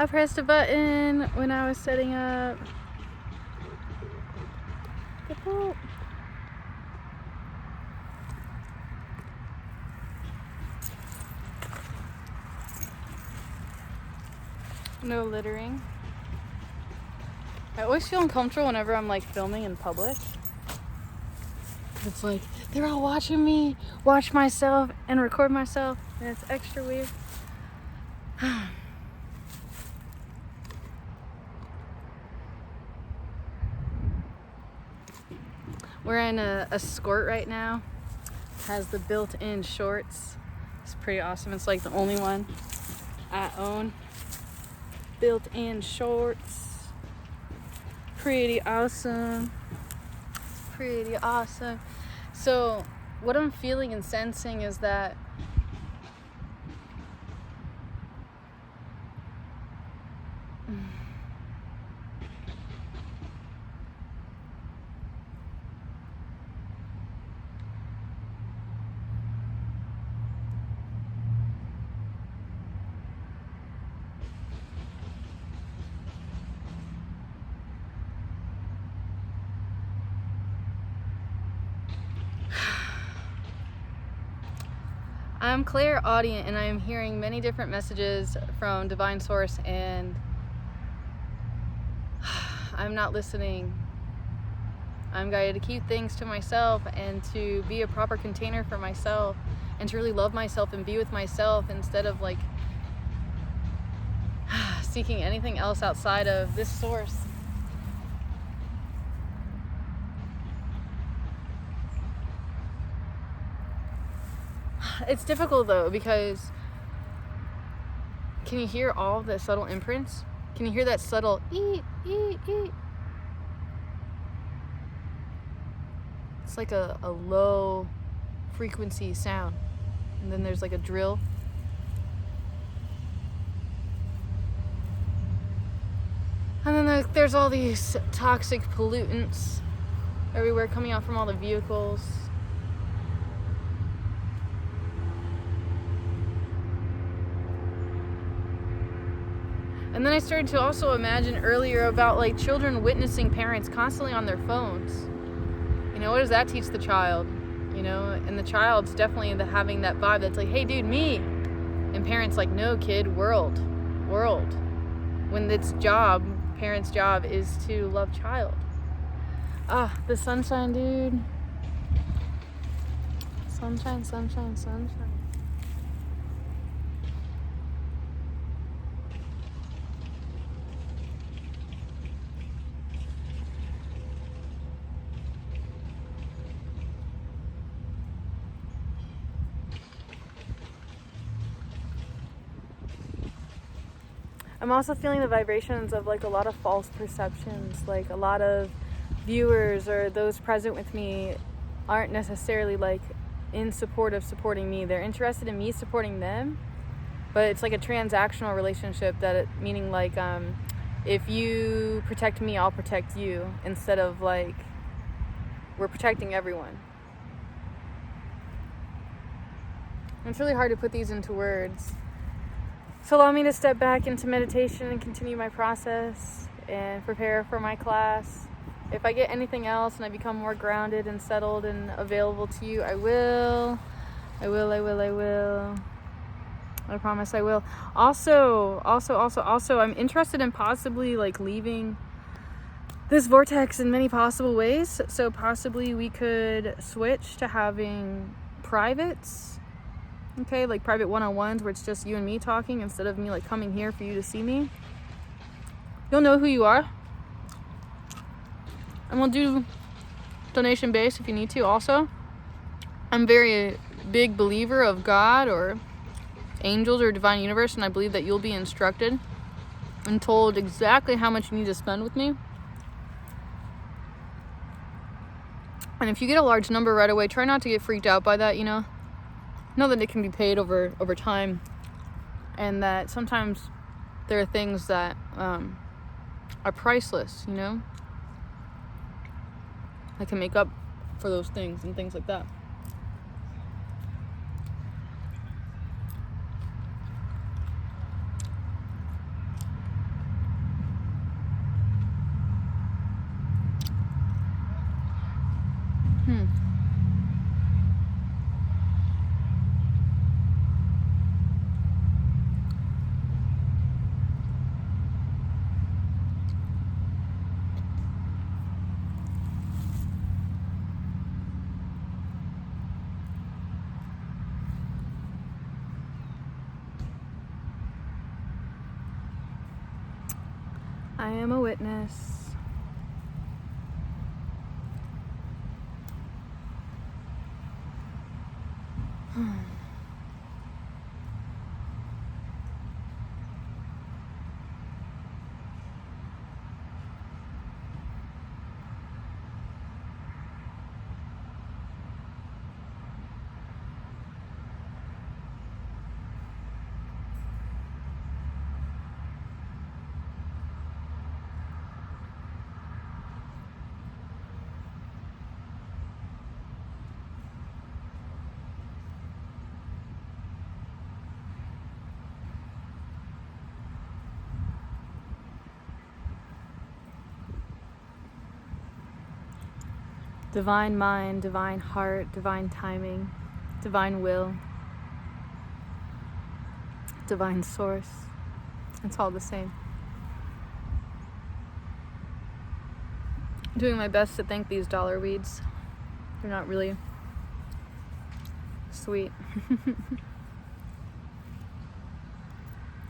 I pressed a button when I was setting up. No littering. I always feel uncomfortable whenever I'm like filming in public. It's like they're all watching me watch myself and record myself, and it's extra weird. Wearing a skirt right now. Has the built-in shorts. It's pretty awesome. It's like the only one I own. Built-in shorts. Pretty awesome. Pretty awesome. So what I'm feeling and sensing is that I'm clairaudient and I am hearing many different messages from Divine Source, and I'm not listening. I'm guided to keep things to myself and to be a proper container for myself and to really love myself and be with myself instead of like seeking anything else outside of this source. It's difficult though, because can you hear all the subtle imprints? Can you hear that subtle ee, ee, ee? It's like a low frequency sound. And then there's like a drill. And then there's all these toxic pollutants everywhere coming out from all the vehicles. And then I started to also imagine earlier about like children witnessing parents constantly on their phones. You know, what does that teach the child? You know, and the child's definitely having that vibe that's like, hey dude, me. And parents like, no kid, world. When its job, parents' job is to love child. Ah, the sunshine, dude. Sunshine, sunshine, sunshine. I'm also feeling the vibrations of like a lot of false perceptions. Like a lot of viewers or those present with me aren't necessarily like in support of supporting me. They're interested in me supporting them, but it's like a transactional relationship, meaning like if you protect me, I'll protect you, instead of like we're protecting everyone. And it's really hard to put these into words. So allow me to step back into meditation and continue my process and prepare for my class. If I get anything else and I become more grounded and settled and available to you, I will. I promise I will. Also, I'm interested in possibly like leaving this vortex in many possible ways. So possibly we could switch to having privates. Okay, like private one-on-ones where it's just you and me talking instead of me like coming here for you to see me. You'll know who you are. And we'll do donation based if you need to also. I'm very big believer of God or angels or divine universe, and I believe that you'll be instructed and told exactly how much you need to spend with me. And if you get a large number right away, try not to get freaked out by that, you know. Know that it can be paid over time, and that sometimes there are things that are priceless, you know, that can make up for those things and things like that. I am a witness. Divine mind, divine heart, divine timing, divine will, divine source. It's all the same. Doing my best to thank these dollar weeds. They're not really sweet.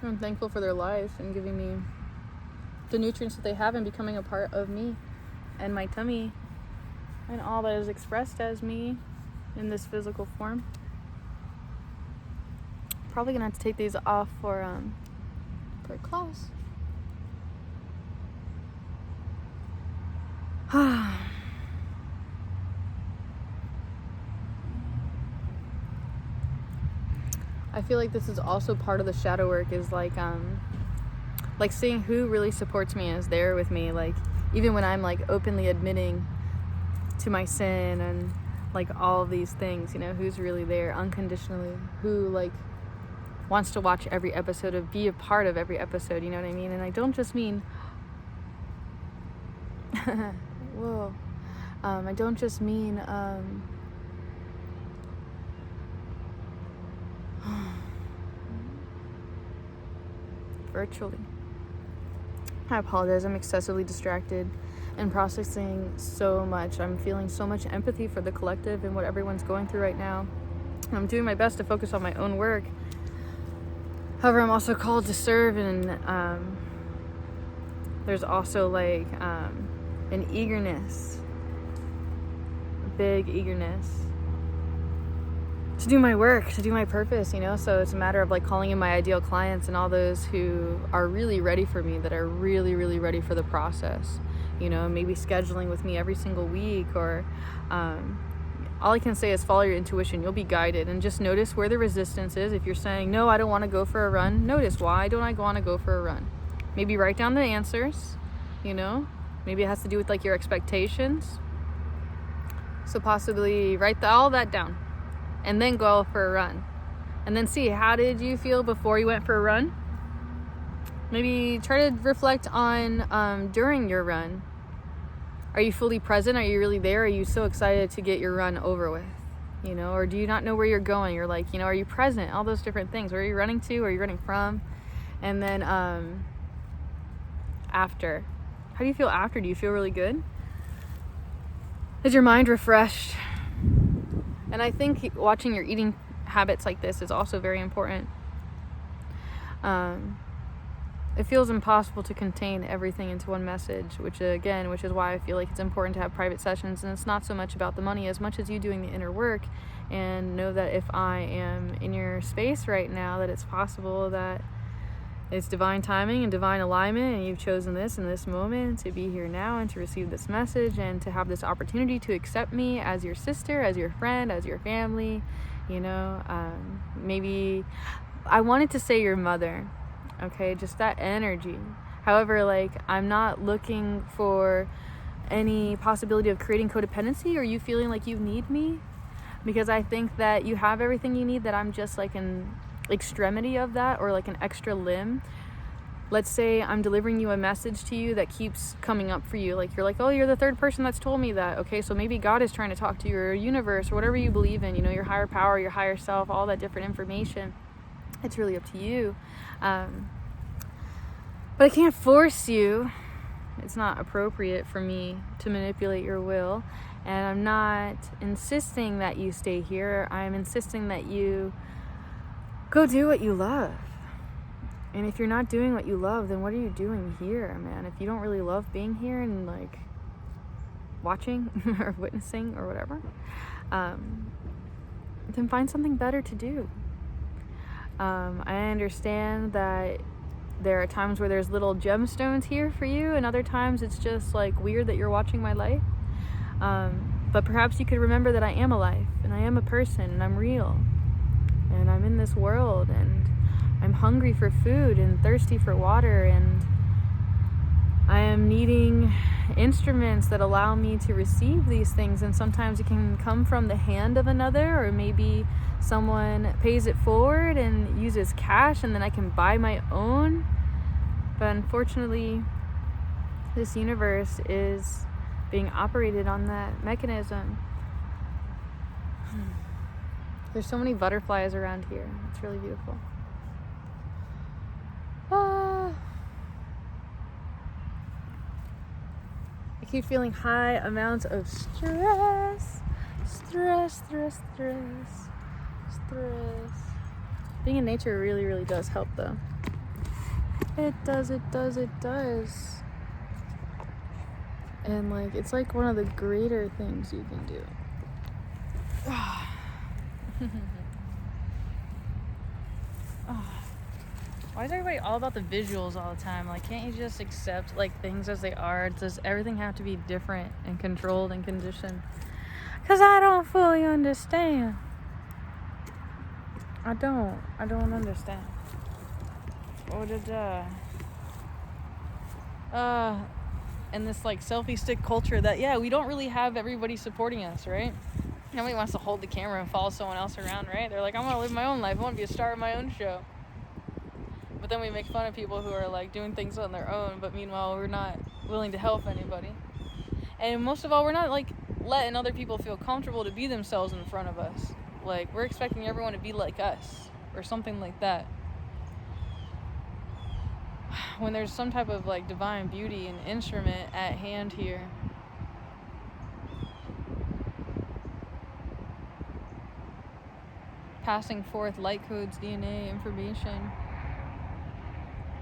I'm thankful for their life and giving me the nutrients that they have and becoming a part of me and my tummy and all that is expressed as me in this physical form. Probably gonna have to take these off for class. I feel like this is also part of the shadow work, is like seeing who really supports me and is there with me, like even when I'm like openly admitting to my sin and like all of these things, you know, who's really there unconditionally, who like wants to watch every episode, of be a part of every episode, you know what I mean? And I don't just mean whoa, I don't just mean virtually. I apologize, I'm excessively distracted and processing so much. I'm feeling so much empathy for the collective and what everyone's going through right now. I'm doing my best to focus on my own work. However, I'm also called to serve, and there's also like an eagerness, a big eagerness to do my work, to do my purpose, you know? So it's a matter of like calling in my ideal clients and all those who are really ready for me, that are really, really ready for the process, you know, maybe scheduling with me every single week, or all I can say is follow your intuition. You'll be guided, and just notice where the resistance is. If you're saying, no, I don't want to go for a run, notice, why don't I want to go for a run? Maybe write down the answers, you know? Maybe it has to do with like your expectations. So possibly write all that down and then go for a run. And then see, how did you feel before you went for a run? Maybe try to reflect on during your run. Are you fully present? Are you really there? Are you so excited to get your run over with? You know, or do you not know where you're going? You're like, you know, are you present? All those different things. Where are you running to? Where are you running from? And then after. How do you feel after? Do you feel really good? Is your mind refreshed? And I think watching your eating habits like this is also very important. It feels impossible to contain everything into one message, which is why I feel like it's important to have private sessions. And it's not so much about the money as much as you doing the inner work, and know that if I am in your space right now, that it's possible that it's divine timing and divine alignment, and you've chosen this in this moment to be here now and to receive this message and to have this opportunity to accept me as your sister, as your friend, as your family, you know. Maybe I wanted to say your mother, okay, just that energy. However, like, I'm not looking for any possibility of creating codependency or you feeling like you need me, because I think that you have everything you need, that I'm just like an extremity of that, or like an extra limb. Let's say I'm delivering you a message to you that keeps coming up for you, like you're like, oh, you're the third person that's told me that. Okay, so maybe God is trying to talk to your universe or whatever you believe in, you know, your higher power, your higher self, all that different information. It's really up to you. But I can't force you. It's not appropriate for me to manipulate your will, and I'm not insisting that you stay here. I'm insisting that you go do what you love. And if you're not doing what you love, then what are you doing here, man? If you don't really love being here and like watching or witnessing or whatever, then find something better to do. I understand that there are times where there's little gemstones here for you, and other times it's just like weird that you're watching my life. But perhaps you could remember that I am a life, and I am a person, and I'm real, and I'm in this world, and I'm hungry for food and thirsty for water, and I am needing instruments that allow me to receive these things. And sometimes it can come from the hand of another, or maybe someone pays it forward and uses cash, and then I can buy my own. But unfortunately, this universe is being operated on that mechanism. There's so many butterflies around here. It's really beautiful. I keep feeling high amounts of stress. Being in nature really, really does help, though. It does. And like, it's like one of the greater things you can do. Why is everybody all about the visuals all the time? Like, can't you just accept like things as they are? Does everything have to be different and controlled and conditioned? Because I don't fully understand. I don't understand. And this like selfie stick culture that, yeah, we don't really have everybody supporting us, right? Nobody wants to hold the camera and follow someone else around, right? They're like, I want to live my own life. I want to be a star of my own show. But then we make fun of people who are like doing things on their own, but meanwhile we're not willing to help anybody. And most of all, we're not like letting other people feel comfortable to be themselves in front of us. Like, we're expecting everyone to be like us or something like that, when there's some type of like divine beauty and instrument at hand here. Passing forth light codes, DNA, information,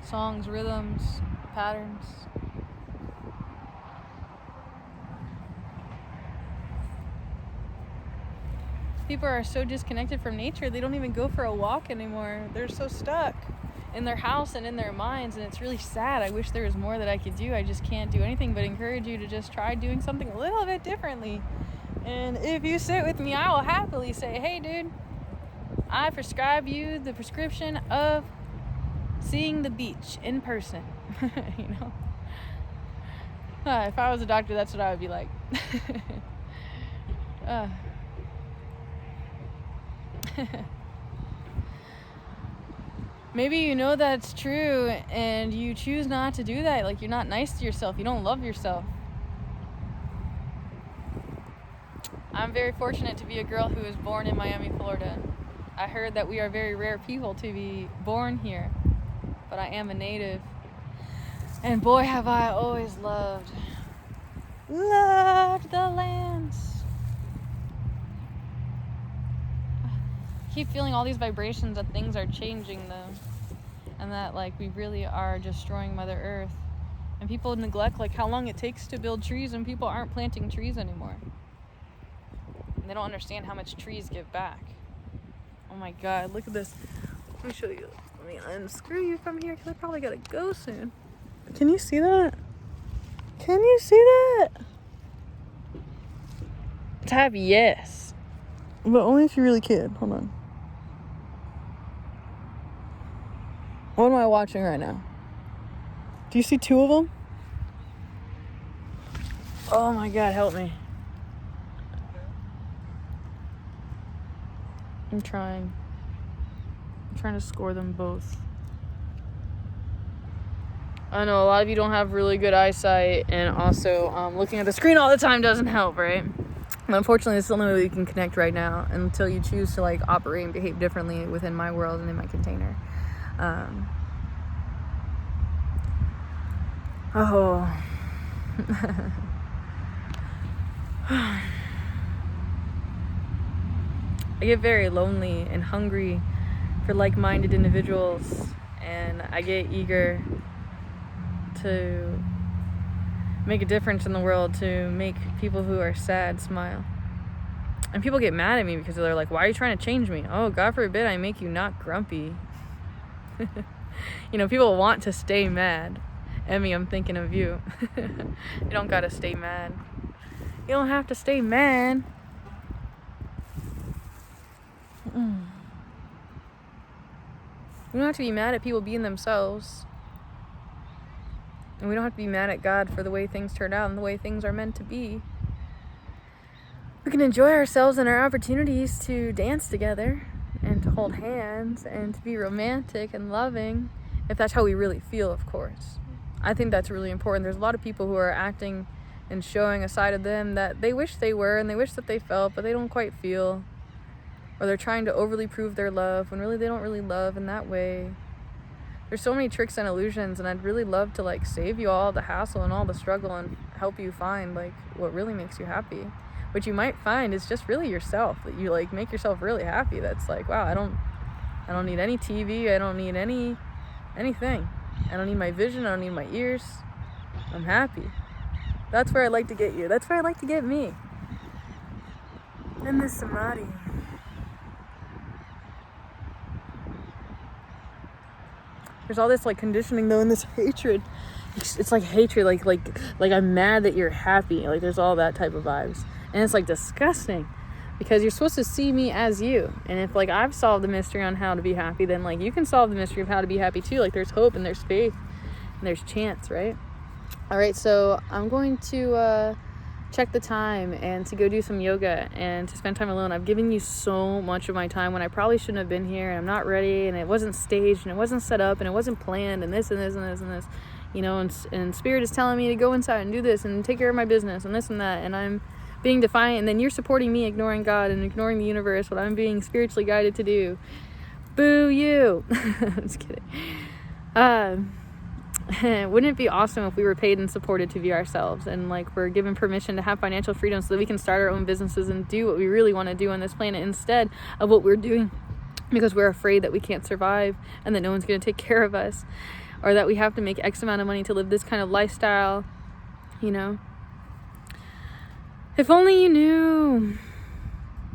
songs, rhythms, patterns. People are so disconnected from nature, they don't even go for a walk anymore. They're so stuck in their house and in their minds, and it's really sad. I wish there was more that I could do. I just can't do anything but encourage you to just try doing something a little bit differently. And if you sit with me, I will happily say, hey dude, I prescribe you the prescription of seeing the beach in person. You know, if I was a doctor, that's what I would be like. Maybe you know that's true and you choose not to do that. Like, you're not nice to yourself. You don't love yourself. I'm very fortunate to be a girl who was born in Miami, Florida. I heard that we are very rare people to be born here, but I am a native. And boy, have I always loved the lands. I keep feeling all these vibrations that things are changing, though, and that like we really are destroying Mother Earth. And people neglect like how long it takes to build trees, and people aren't planting trees anymore. And they don't understand how much trees give back. Oh my God, look at this. Let me show you. Let me unscrew you from here, because I probably gotta go soon. Can you see that? Can you see that? Type yes. But only if you really can. Hold on. What am I watching right now? Do you see two of them? Oh my God, help me. I'm trying to score them both. I know a lot of you don't have really good eyesight, and also looking at the screen all the time doesn't help, right? But unfortunately, it's the only way we can connect right now until you choose to like operate and behave differently within my world and in my container. I get very lonely and hungry for like-minded individuals, and I get eager to make a difference in the world, to make people who are sad smile. And people get mad at me because they're like, why are you trying to change me? Oh, God forbid I make you not grumpy. You know, people want to stay mad. Emmy, I'm thinking of you. You don't gotta stay mad. You don't have to stay mad. We don't have to be mad at people being themselves. And we don't have to be mad at God for the way things turn out and the way things are meant to be. We can enjoy ourselves and our opportunities to dance together and to hold hands and to be romantic and loving, if that's how we really feel, of course. I think that's really important. There's a lot of people who are acting and showing a side of them that they wish they were and they wish that they felt, but they don't quite feel. Or they're trying to overly prove their love when really they don't really love in that way. There's so many tricks and illusions, and I'd really love to like save you all the hassle and all the struggle and help you find like what really makes you happy. What you might find is just really yourself, that you like make yourself really happy. That's like, wow, I don't need any TV, I don't need anything. I don't need my vision, I don't need my ears. I'm happy. That's where I'd like to get you. That's where I'd like to get me. In this samadhi. There's all this like conditioning though, and this hatred. It's like hatred, like I'm mad that you're happy. Like there's all that type of vibes. And it's like disgusting, because you're supposed to see me as you. And if like I've solved the mystery on how to be happy, then like you can solve the mystery of how to be happy too. Like there's hope and there's faith and there's chance, right? All right, so I'm going to check the time and to go do some yoga and to spend time alone. I've given you so much of my time when I probably shouldn't have been here, and I'm not ready, and it wasn't staged, and it wasn't set up, and it wasn't planned, and this and this and this and this, you know, and Spirit is telling me to go inside and do this and take care of my business and this and that, and I'm being defiant, and then you're supporting me ignoring God and ignoring the universe, what I'm being spiritually guided to do. Boo you. Just kidding. Wouldn't it be awesome if we were paid and supported to be ourselves, and like we're given permission to have financial freedom so that we can start our own businesses and do what we really want to do on this planet instead of what we're doing because we're afraid that we can't survive and that no one's going to take care of us, or that we have to make X amount of money to live this kind of lifestyle, you know? If only you knew.